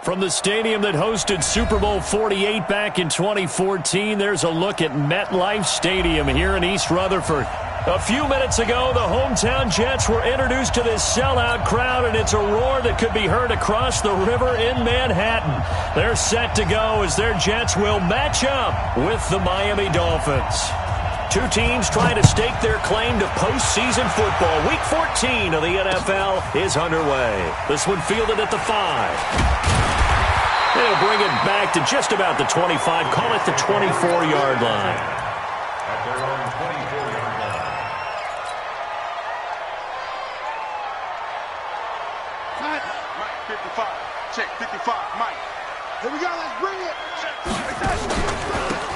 From the stadium that hosted Super Bowl 48 back in 2014, there's a look at MetLife Stadium here in East Rutherford. A few minutes ago, the hometown Jets were introduced to this sellout crowd, and it's a roar that could be heard across the river in Manhattan. They're set to go as their Jets will match up with the Miami Dolphins. Two teams trying to stake their claim to postseason football. Week 14 of the NFL is underway. This one fielded at the 5. They'll bring it back to just about the 25. Call it the 24-yard line. At their own 24-yard line. Mike, 55. Check, 55. Mike. Here we go. Let's bring it.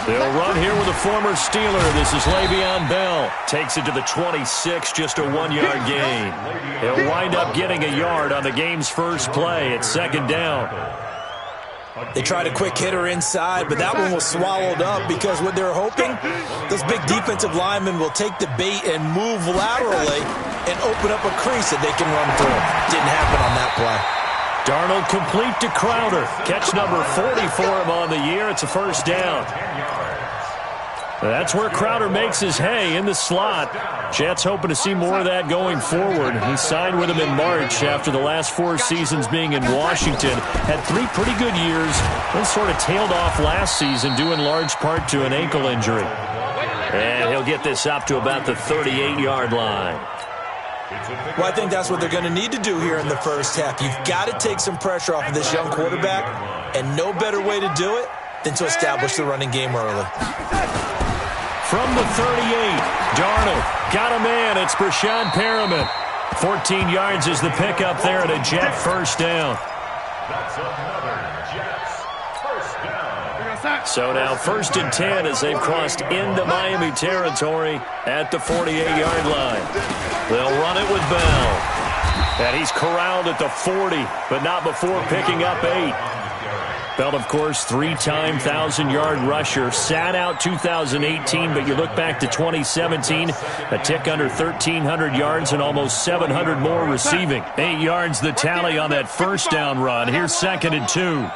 They'll run here with a former Steeler. This is Le'Veon Bell. Takes it to the 26, just a 1-yard gain. He'll wind up getting a yard on the game's first play. It's second down. They tried a quick hitter inside, but that one was swallowed up because what they're hoping, those big defensive linemen will take the bait and move laterally and open up a crease that they can run through. Didn't happen on that play. Darnold complete to Crowder. Catch number 40 for him on the year. It's a first down. That's where Crowder makes his hay in the slot. Jets hoping to see more of that going forward. He signed with him in March after the last 4 seasons being in Washington. Had 3 pretty good years, then sort of tailed off last season due in large part to an ankle injury. And he'll get this up to about the 38-yard line. Well, I think that's what they're going to need to do here in the first half. You've got to take some pressure off of this young quarterback, and no better way to do it than to establish the running game early. From the 38, Darnold got a man. It's Brashad Perriman. 14 yards is the pickup there at a Jet first down. That's another Jets first down. So now 1st and 10 as they've crossed into Miami territory at the 48-yard line. They'll run it with Bell. And he's corralled at the 40, but not before picking up 8. Bell, of course, 3-time 1,000-yard rusher. Sat out 2018, but you look back to 2017, a tick under 1,300 yards and almost 700 more receiving. 8 yards the tally on that first down run. Here's 2nd and 2.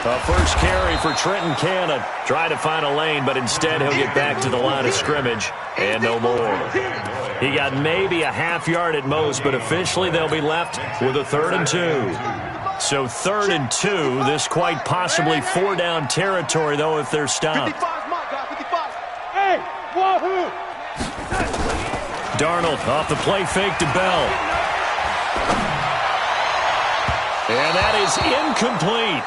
A first carry for Trenton Cannon. Try to find a lane, but instead he'll get back to the line of scrimmage and no more. He got maybe a half yard at most, but officially they'll be left with a 3rd and 2. So 3rd and 2, this quite possibly 4-down territory, though, if they're stopped. Darnold off the play fake to Bell. And that is incomplete.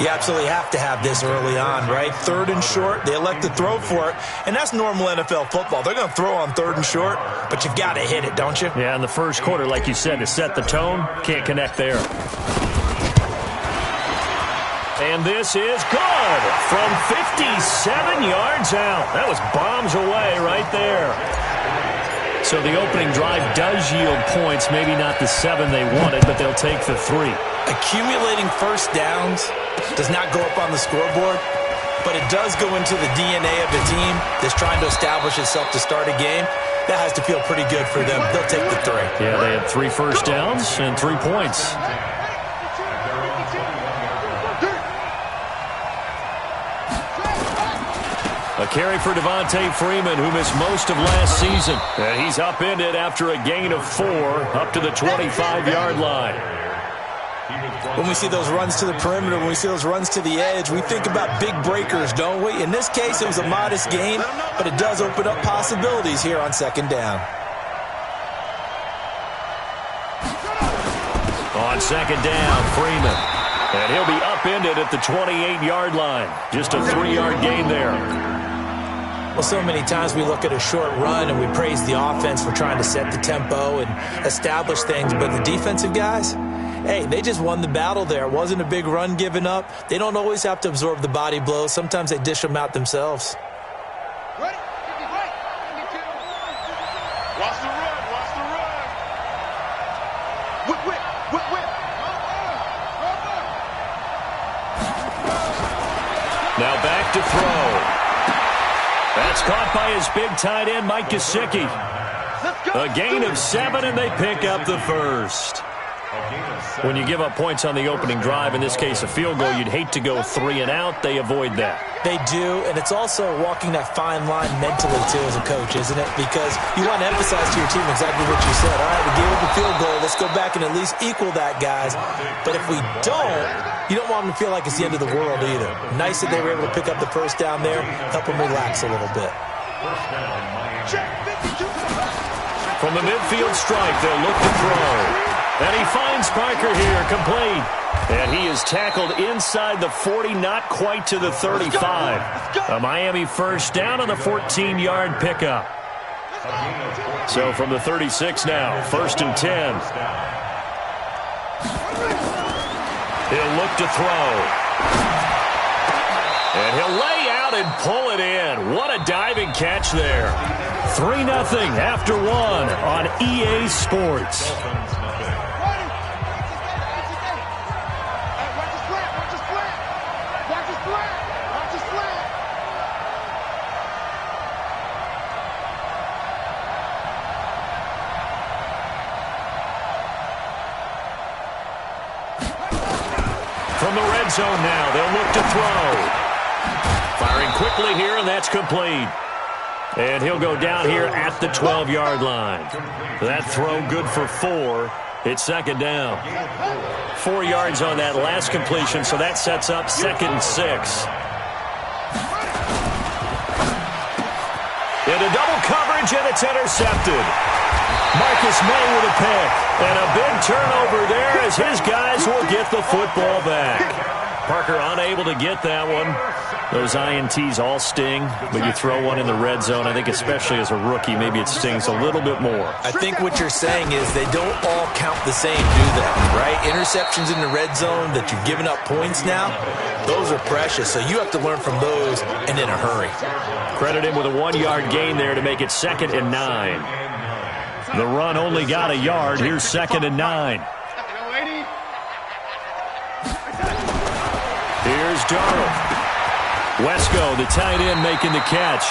You absolutely have to have this early on, right? 3rd and short, they elect to throw for it, and that's normal NFL football. They're going to throw on 3rd and short, but you've got to hit it, don't you? Yeah, in the first quarter, like you said, to set the tone, can't connect there. And this is good from 57 yards out. That was bombs away right there. So the opening drive does yield points, maybe not the 7 they wanted, but they'll take the 3. Accumulating first downs does not go up on the scoreboard, but it does go into the DNA of the team that's trying to establish itself to start a game. That has to feel pretty good for them. They'll take the 3. Yeah, they had 3 first downs and 3 points. A carry for Devontae Freeman, who missed most of last season. And he's upended after a gain of 4 up to the 25-yard line. When we see those runs to the perimeter, when we see those runs to the edge, we think about big breakers, don't we? In this case, it was a modest gain, but it does open up possibilities here on 2nd down. On 2nd down, Freeman. And he'll be upended at the 28-yard line. Just a 3-yard gain there. Well, so many times we look at a short run and we praise the offense for trying to set the tempo and establish things, but the defensive guys, hey, they just won the battle there. It wasn't a big run given up. They don't always have to absorb the body blows. Sometimes they dish them out themselves. Ready? Watch the run. Watch the run. Whip. Now back to throw. That's caught by his big tight end, Mike Gesicki. A gain of 7, and they pick up the first. When you give up points on the opening drive, in this case a field goal, you'd hate to go 3 and out. They avoid that. They do, and it's also walking that fine line mentally, too, as a coach, isn't it? Because you want to emphasize to your team exactly what you said. All right, we gave up a field goal. Let's go back and at least equal that, guys. But if we don't, you don't want them to feel like it's the end of the world either. Nice that they were able to pick up the first down there, help them relax a little bit. From the midfield stripe, they'll look to throw. And he finds Parker here, complete. And he is tackled inside the 40, not quite to the 35. A Miami first down on the 14-yard pickup. So from the 36 now, 1st and 10. He'll look to throw. And he'll lay out and pull it in. What a diving catch there. 3-0 after 1 on EA Sports. From the red zone now, they'll look to throw. Firing quickly here, and that's complete. And he'll go down here at the 12-yard line. That throw good for 4. It's 2nd down. 4 yards on that last completion, so that sets up 2nd and 6. Into double coverage, and it's intercepted. Marcus May with a pick. And a big turnover there as his guys will get the football back. Parker unable to get that one. Those INTs all sting, but you throw one in the red zone, I think especially as a rookie, maybe it stings a little bit more. I think what you're saying is they don't all count the same, do they? Right? Interceptions in the red zone that you've given up points now, those are precious, so you have to learn from those and in a hurry. Credit him with a 1-yard gain there to make it 2nd and 9. The run only got a yard. Here's 2nd and 9. Here's Darnold. Wesco, the tight end, making the catch.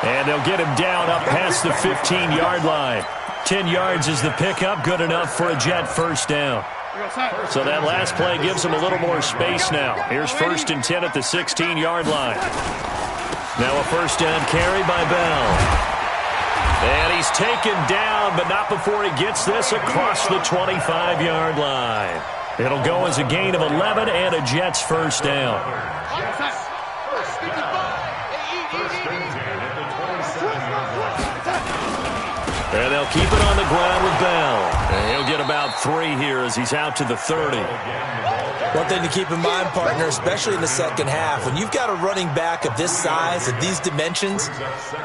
And they'll get him down up past the 15-yard line. 10 yards is the pickup. Good enough for a Jet first down. So that last play gives him a little more space now. Here's 1st and 10 at the 16-yard line. Now a first down carry by Bell. And he's taken down, but not before he gets this across the 25-yard line. It'll go as a gain of 11 and a Jets first down. And they'll keep it on the ground with Bell. And he'll get about 3 here as he's out to the 30. One thing to keep in mind, partner, especially in the second half, when you've got a running back of this size, of these dimensions,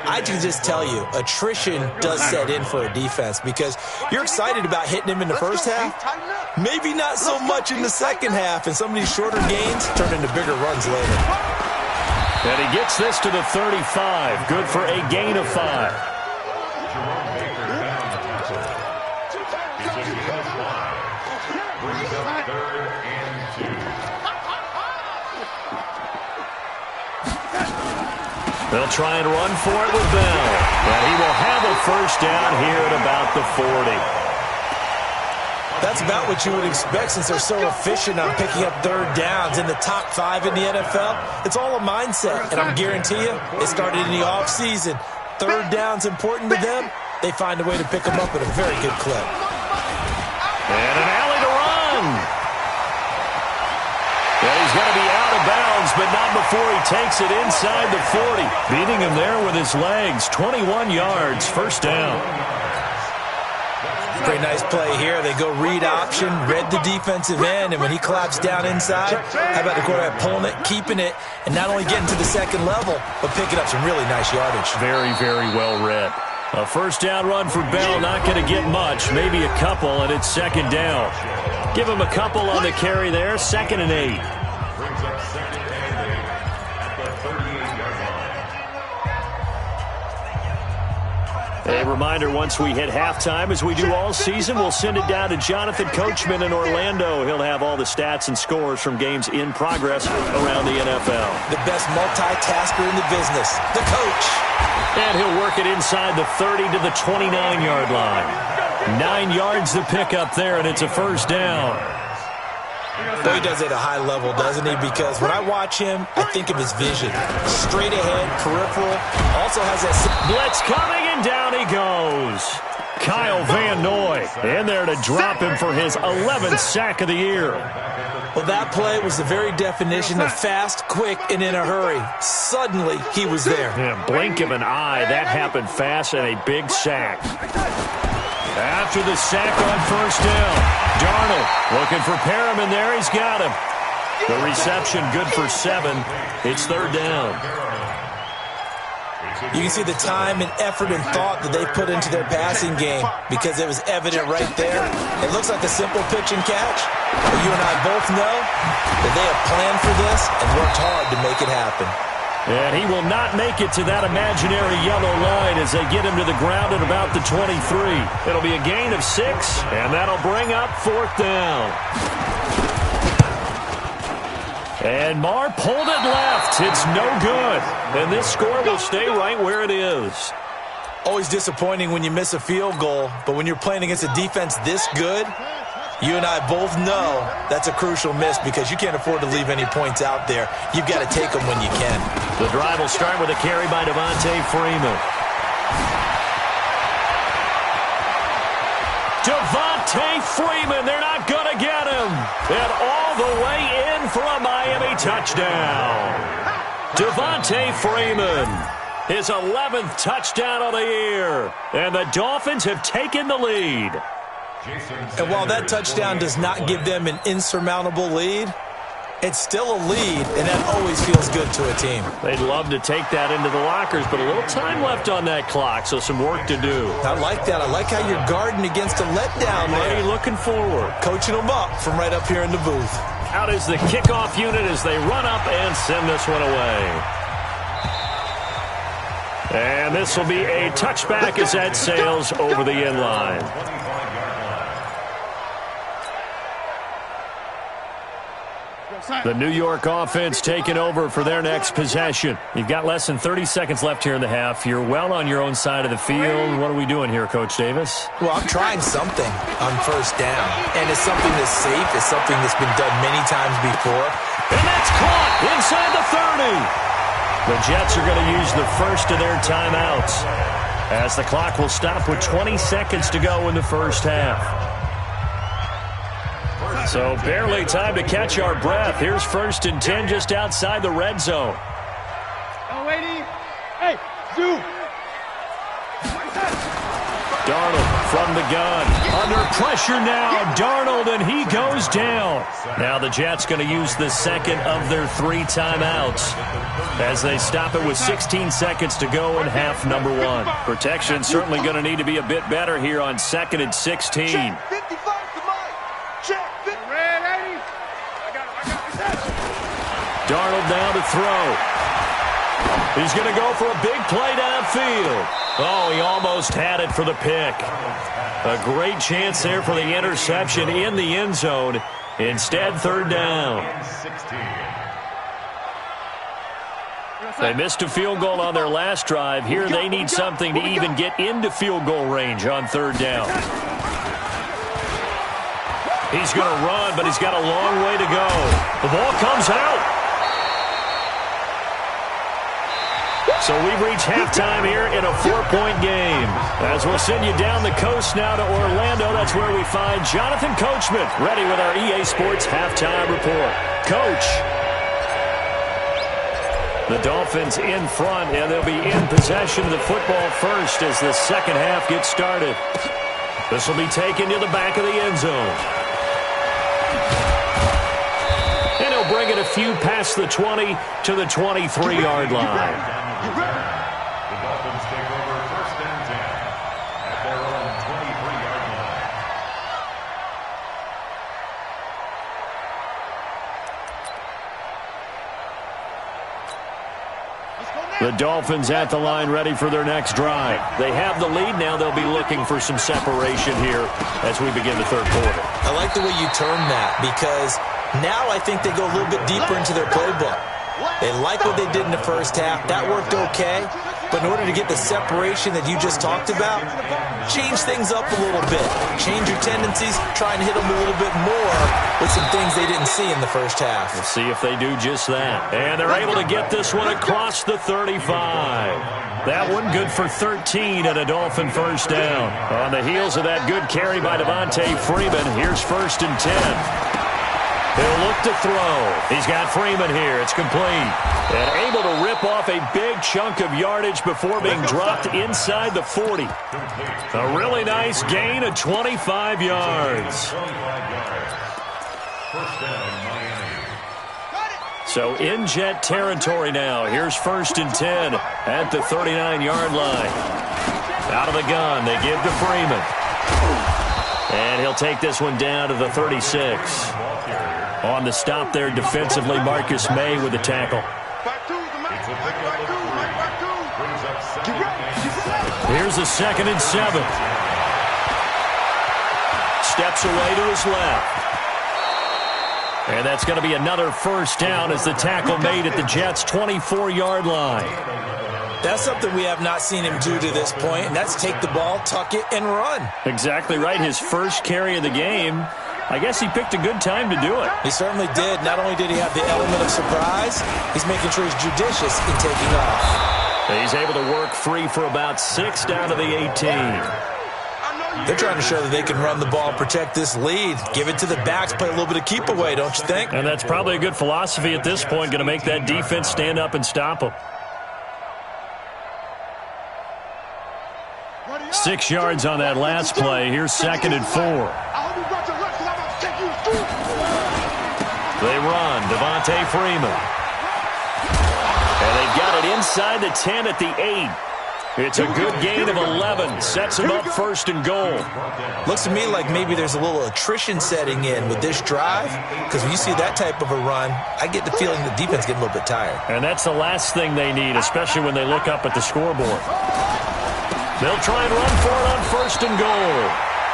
I can just tell you, attrition does set in for a defense because you're excited about hitting him in the first half, maybe not so much in the second half, and some of these shorter gains turn into bigger runs later. And he gets this to the 35, good for a gain of 5. They'll try and run for it with Bell. And he will have a first down here at about the 40. That's about what you would expect since they're so efficient on picking up third downs in the top 5 in the NFL. It's all a mindset, and I guarantee you it started in the offseason. Third down's important to them. They find a way to pick them up at a very good clip. And an alley to run. And he's going to be out of bounds, but not before he takes it inside the 40. Beating him there with his legs. 21 yards, first down. Pretty nice play here. They go read option, read the defensive end, and when he collapsed down inside, how about the quarterback pulling it, keeping it, and not only getting to the second level, but picking up some really nice yardage. Very, very well read. A first down run for Bell, not going to get much, maybe a couple, and it's second down. Give him a couple on the carry there, 2nd and 8. A reminder, once we hit halftime, as we do all season, we'll send it down to Jonathan Coachman in Orlando. He'll have all the stats and scores from games in progress around the NFL. The best multitasker in the business, the coach. And he'll work it inside the 30 to the 29-yard line. 9 yards to pick up there, and it's a first down. Well, he does it at a high level, doesn't he? Because when I watch him, I think of his vision. Straight ahead, peripheral, also has that... Blitz coming, and down he goes. Kyle Van Noy in there to drop him for his 11th sack of the year. Well, that play was the very definition of fast, quick, and in a hurry. Suddenly, he was there. Yeah, blink of an eye. That happened fast and a big sack. After the sack on first down, Darnold looking for Perriman there. He's got him. The reception good for 7. It's third down. You can see the time and effort and thought that they put into their passing game because it was evident right there. It looks like a simple pitch and catch, but you and I both know that they have planned for this and worked hard to make it happen. And he will not make it to that imaginary yellow line as they get him to the ground at about the 23. It'll be a gain of 6, and that'll bring up fourth down. And Marr pulled it left. It's no good. And this score will stay right where it is. Always disappointing when you miss a field goal, but when you're playing against a defense this good, you and I both know that's a crucial miss because you can't afford to leave any points out there. You've got to take them when you can. The drive will start with a carry by Devontae Freeman. Devontae Freeman, they're not going to get him. And all the way in for a Miami touchdown. Devontae Freeman, his 11th touchdown of the year. And the Dolphins have taken the lead. And while that touchdown does not give them an insurmountable lead, it's still a lead, and that always feels good to a team. They'd love to take that into the lockers, but a little time left on that clock, so some work to do. I like that. I like how you're guarding against a letdown there. Already looking forward. Coaching them up from right up here in the booth. Out is the kickoff unit as they run up and send this one away. And this will be a touchback as that sails over the end line. The New York offense taking over for their next possession. You've got less than 30 seconds left here in the half. You're well on your own side of the field. What are we doing here, Coach Davis? Well, I'm trying something on first down. And it's something that's safe. It's something that's been done many times before. And that's caught inside the 30. The Jets are going to use the first of their timeouts as the clock will stop with 20 seconds to go in the first half. So barely time to catch our breath. Here's 1st and 10 just outside the red zone. Oh, waiting. Hey, Zoo. Darnold from the gun. Under pressure now. Darnold, and he goes down. Now the Jets going to use the second of their 3 timeouts as they stop it with 16 seconds to go in half number 1. Protection certainly going to need to be a bit better here on 2nd and 16. Darnold now to throw. He's going to go for a big play downfield. Oh, he almost had it for the pick. A great chance there for the interception in the end zone. Instead, third down. They missed a field goal on their last drive. Here they need something to even get into field goal range on third down. He's going to run, but he's got a long way to go. The ball comes out. So we've reached halftime here in a 4-point game. As we'll send you down the coast now to Orlando, that's where we find Jonathan Coachman, ready with our EA Sports halftime report. Coach. The Dolphins in front, and they'll be in possession of the football first as the second half gets started. This will be taken to the back of the end zone. And he'll bring it a few past the 20 to the 23-yard line. The Dolphins take over 1st and 10 at their own 23-yard line. The Dolphins at the line ready for their next drive. They have the lead. Now they'll be looking for some separation here as we begin the third quarter. I like the way you term that because now I think they go a little bit deeper into their playbook. They like what they did in the first half. That worked okay. But in order to get the separation that you just talked about, change things up a little bit. Change your tendencies, try and hit them a little bit more with some things they didn't see in the first half. We'll see if they do just that. And they're able to get this one across the 35. That one good for 13 and a Dolphin first down. On the heels of that good carry by Devontae Freeman, here's 1st and 10. He'll look to throw. He's got Freeman here. It's complete. And able to rip off a big chunk of yardage before being dropped inside the 40. A really nice gain of 25 yards. So in Jet territory now. Here's 1st and 10 at the 39-yard line. Out of the gun, they give to Freeman. And he'll take this one down to the 36. On the stop there defensively, Marcus May with the tackle. Here's a 2nd and 7. Steps away to his left. And that's going to be another first down as the tackle made at the Jets' 24-yard line. That's something we have not seen him do to this point, and that's take the ball, tuck it, and run. Exactly right. His first carry of the game. I guess he picked a good time to do it. He certainly did. Not only did he have the element of surprise, he's making sure he's judicious in taking off. He's able to work free for about 6 down to the 18. They're trying to show that they can run the ball, protect this lead, give it to the backs, play a little bit of keep away, don't you think? And that's probably a good philosophy at this point, going to make that defense stand up and stop them. 6 yards on that last play. Here's 2nd and 4. They run. Devontae Freeman. And they've got it inside the 10 at the 8. It's a good gain of 11. Sets him up 1st and goal. Looks to me like maybe there's a little attrition setting in with this drive, because when you see that type of a run, I get the feeling the defense getting a little bit tired. And that's the last thing they need, especially when they look up at the scoreboard. They'll try and run for it on 1st and goal.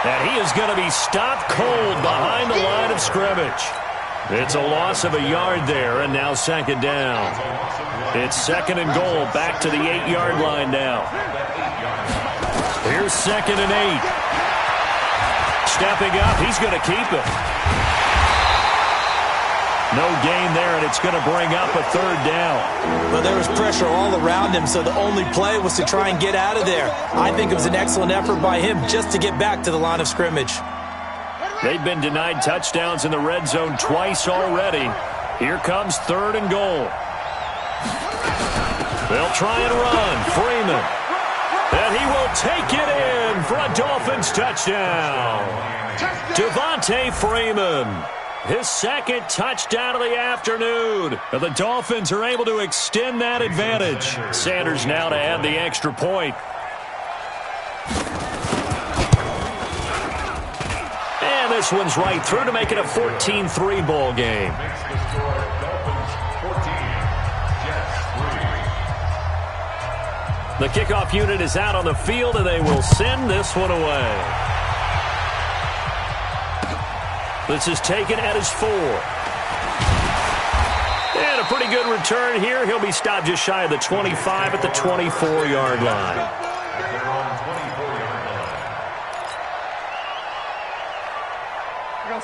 And he is going to be stopped cold behind the line of scrimmage. It's a loss of a yard there, and now 2nd down. It's 2nd and goal, back to the 8-yard line now. Here's 2nd and 8. Stepping up, he's going to keep it. No gain there, and it's going to bring up a 3rd down. Well, there was pressure all around him, so the only play was to try and get out of there. I think it was an excellent effort by him just to get back to the line of scrimmage. They've been denied touchdowns in the red zone twice already. Here comes 3rd and goal. They'll try and run. Freeman. And he will take it in for a Dolphins touchdown. Devontae Freeman. His 2nd touchdown of the afternoon. The Dolphins are able to extend that advantage. Sanders now to add the extra point. And this one's right through to make it a 14-3 ball game. The kickoff unit is out on the field, and they will send this one away. This is taken at his 4. And a pretty good return here. He'll be stopped just shy of the 25 at the 24-yard line.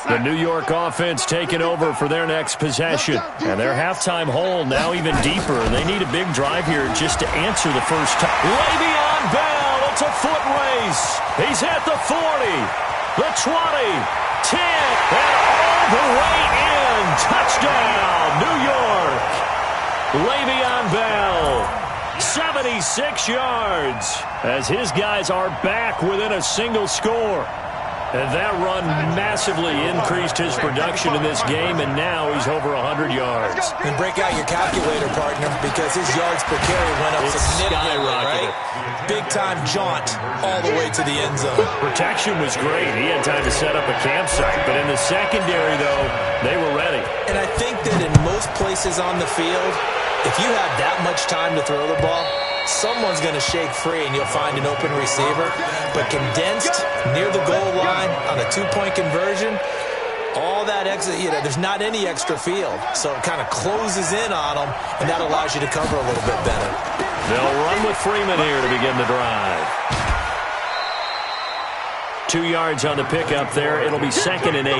The New York offense taking over for their next possession. And their halftime hole now even deeper. They need a big drive here just to answer the first time. Le'Veon Bell, it's a foot race. He's at the 40, the 20, 10, and all the way in. Touchdown, New York. Le'Veon Bell, 76 yards, as his guys are back within a single score. And that run massively increased his production in this game, and now he's over 100 yards. And break out your calculator, partner, because his yards per carry went up significantly, right? Big-time jaunt all the way to the end zone. Protection was great. He had time to set up a campsite. But in the secondary, though, they were ready. And I think that in most places on the field, if you have that much time to throw the ball, someone's going to shake free and you'll find an open receiver. But condensed near the goal line on a 2-point conversion, all that extra, there's not any extra field. So it kind of closes in on them, and that allows you to cover a little bit better. They'll run with Freeman here to begin the drive. 2 yards on the pickup there. It'll be 2nd and 8.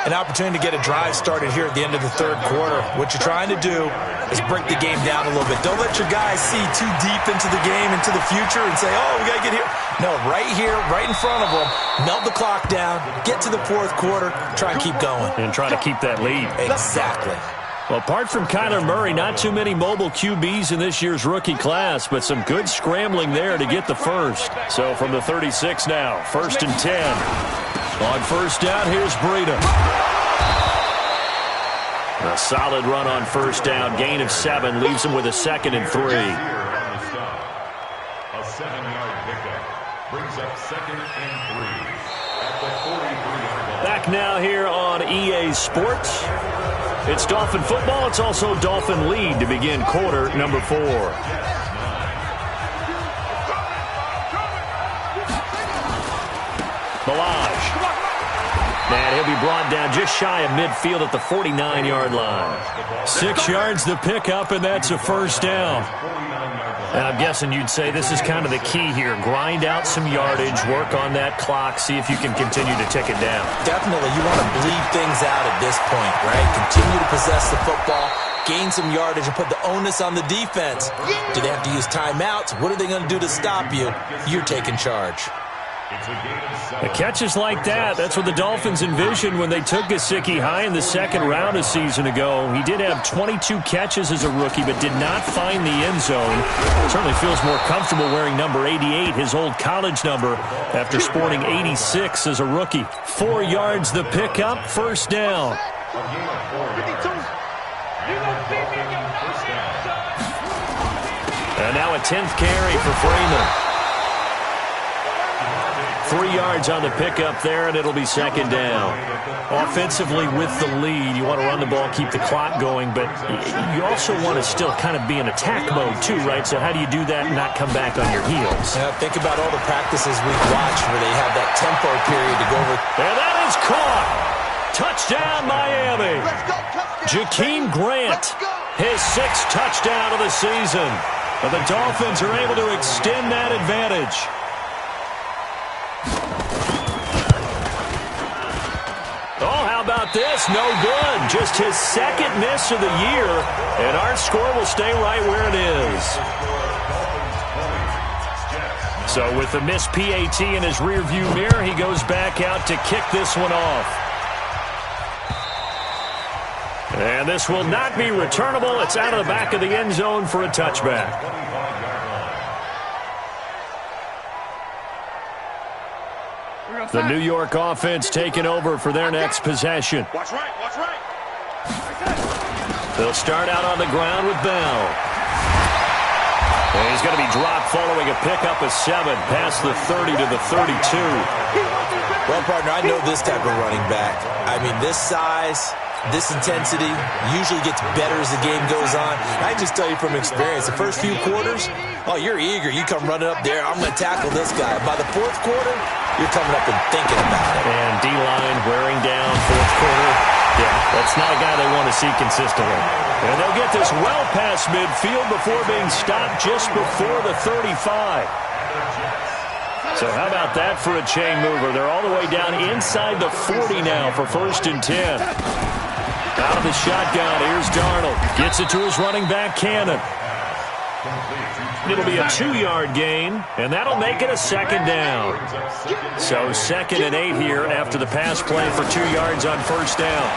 An opportunity to get a drive started here at the end of the third quarter. What you're trying to do is break the game down a little bit. Don't let your guys see too deep into the game, into the future, and say, oh, we got to get here. No, right here, right in front of them, melt the clock down, get to the fourth quarter, try and keep going. And try to keep that lead. Exactly. Well, apart from Kyler Murray, not too many mobile QBs in this year's rookie class, but some good scrambling there to get the first. So from the 36 now, 1st and 10. On first down, here's Breida. A solid run on first down. Gain of 7 leaves him with a 2nd and 3. A 7-yard pickup brings up 2nd and 3 at the 43-yard line. Back now here on EA Sports. It's Dolphin football. It's also Dolphin lead to begin quarter number 4. Balaj. And he'll be brought down just shy of midfield at the 49-yard line. 6 yards the pickup, and that's a first down. And I'm guessing you'd say this is kind of the key here. Grind out some yardage, work on that clock, see if you can continue to tick it down. Definitely. You want to bleed things out at this point, right? Continue to possess the football, gain some yardage, and put the onus on the defense. Do they have to use timeouts? What are they going to do to stop you? You're taking charge. The catches like that, that's what the Dolphins envisioned when they took Gesicki high in the 2nd round a season ago. He did have 22 catches as a rookie, but did not find the end zone. Certainly feels more comfortable wearing number 88, his old college number, after sporting 86 as a rookie. 4 yards the pickup, first down. And now a 10th carry for Freeman. 3 yards on the pickup there, and it'll be 2nd down. Offensively with the lead, you want to run the ball, keep the clock going, but you also want to still kind of be in attack mode too, right? So how do you do that and not come back on your heels? Think about all the practices we've watched where they have that tempo period to go over. And that is caught. Touchdown, Miami. Jakeem Grant, his 6th touchdown of the season. But the Dolphins are able to extend that advantage. Oh, how about this? No good. Just his 2nd miss of the year, and our score will stay right where it is. So with the missed PAT in his rearview mirror, he goes back out to kick this one off. And this will not be returnable. It's out of the back of the end zone for a touchback. The New York offense taking over for their next possession. Watch right, watch right. They'll start out on the ground with Bell. And he's going to be dropped following a pickup of 7 past the 30 to the 32. Well, partner, I know this type of running back. I mean, this size, this intensity usually gets better as the game goes on. I just tell you from experience, the first few quarters, oh, you're eager. You come running up there, I'm going to tackle this guy. By the fourth quarter, you're coming up and thinking about it. And D-line wearing down fourth quarter. Yeah, that's not a guy they want to see consistently. And they'll get this well past midfield before being stopped just before the 35. So how about that for a chain mover? They're all the way down inside the 40 now for 1st and 10. Out of the shotgun, here's Darnold. Gets it to his running back, Cannon. It'll be a 2-yard gain, and that'll make it a 2nd down. So 2nd and 8 here after the pass play for 2 yards on first down.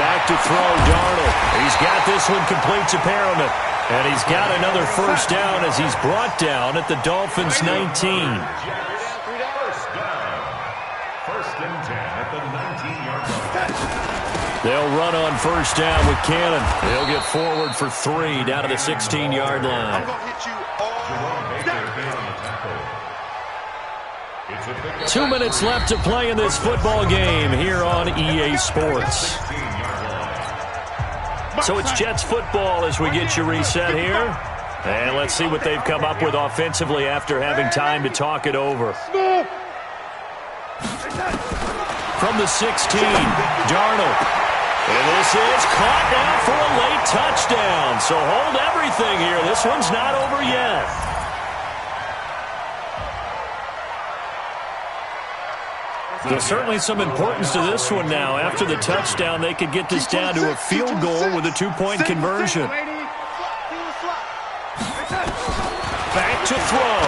Back to throw, Darnold. He's got this one complete to Perriman. And he's got another first down as he's brought down at the Dolphins' 19. First down. 1st and 10 at the 19-yard line. They'll run on first down with Cannon. He'll get forward for 3 down to the 16-yard line. 2 minutes left to play in this football game here on EA Sports. So it's Jets football as we get you reset here. And let's see what they've come up with offensively after having time to talk it over. From the 16, Darnold. And this is caught now for a late touchdown. So hold everything here. This one's not over yet. There's certainly some importance to this one now. After the touchdown, they could get this down to a field goal with a two-point conversion. Back to throw.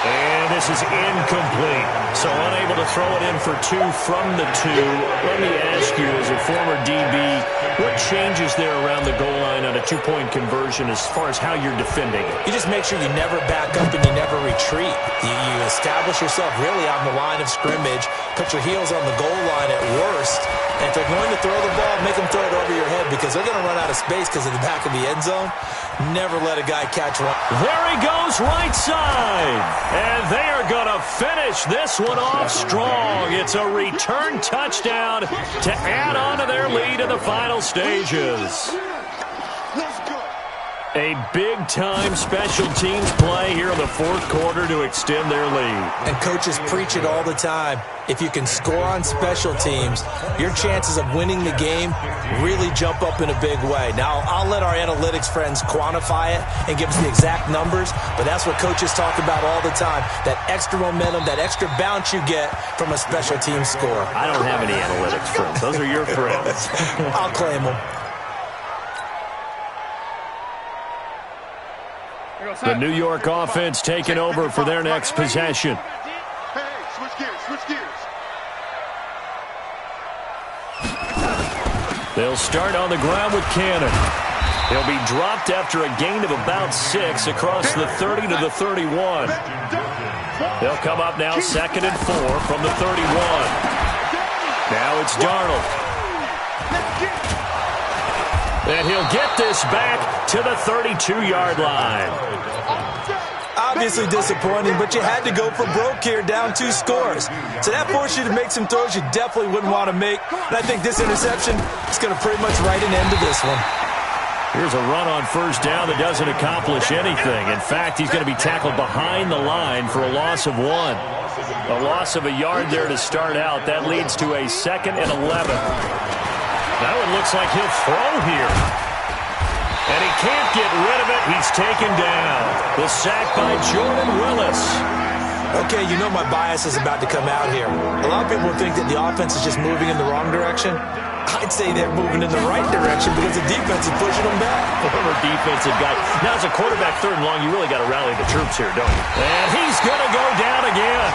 And this is incomplete. So unable to throw it in for two from the two. Let me ask you, as a former DB, what changes there around the goal line on a two-point conversion as far as how you're defending it? You just make sure you never back up and you never retreat. You establish yourself really on the line of scrimmage, put your heels on the goal line at worst, and if they're going to throw the ball, make them throw it over your head because they're going to run out of space because of the back of the end zone. Never let a guy catch one. There he goes, right side. And they are going to finish this one off strong. It's a return touchdown to add on to their lead in the final stages. A big-time special teams play here in the fourth quarter to extend their lead. And coaches preach it all the time. If you can score on special teams, your chances of winning the game really jump up in a big way. Now, I'll let our analytics friends quantify it and give us the exact numbers, but that's what coaches talk about all the time, that extra momentum, that extra bounce you get from a special team score. I don't have any analytics friends. Those are your friends. I'll claim them. The New York offense taking over for their next possession. Hey, switch gears, switch gears. They'll start on the ground with Cannon. He'll be dropped after a gain of about 6 across the 30 to the 31. They'll come up now 2nd and 4 from the 31. Now it's Darnold. And he'll get this back to the 32-yard line. Obviously disappointing, but you had to go for broke here, down 2 scores. So that forced you to make some throws you definitely wouldn't want to make. And I think this interception is going to pretty much write an end to this one. Here's a run on first down that doesn't accomplish anything. In fact, he's going to be tackled behind the line for a loss of 1. A loss of a yard there to start out. That leads to a 2nd and 11. Now it looks like he'll throw here. And he can't get rid of it. He's taken down. The sack by Jordan Willis. Okay, you know my bias is about to come out here. A lot of people think that the offense is just moving in the wrong direction. I'd say they're moving in the right direction because the defense is pushing them back. Former defensive guy. Now, as a quarterback, 3rd and long, you really got to rally the troops here, don't you? And he's going to go down again.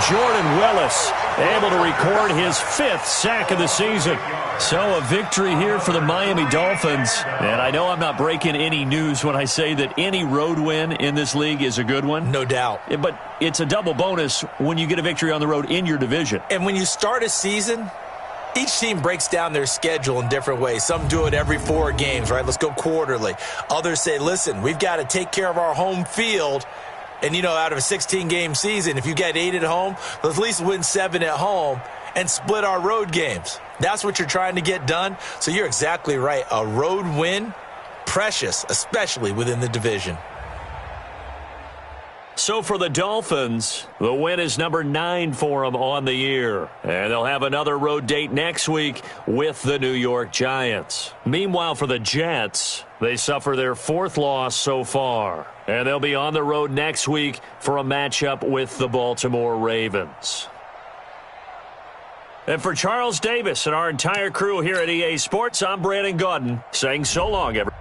Jordan Willis able to record his 5th sack of the season. So a victory here for the Miami Dolphins. And I know I'm not breaking any news when I say that any road win in this league is a good one. No doubt. But it's a double bonus when you get a victory on the road in your division. And when you start a season, each team breaks down their schedule in different ways. Some do it every 4 games, right? Let's go quarterly. Others say, listen, we've got to take care of our home field. And, you know, out of a 16-game season, if you get 8 at home, let's at least win 7 at home and split our road games. That's what you're trying to get done. So you're exactly right. A road win, precious, especially within the division. So for the Dolphins, the win is number 9 for them on the year. And they'll have another road date next week with the New York Giants. Meanwhile, for the Jets, they suffer their 4th loss so far. And they'll be on the road next week for a matchup with the Baltimore Ravens. And for Charles Davis and our entire crew here at EA Sports, I'm Brandon Gaudin saying so long, everyone.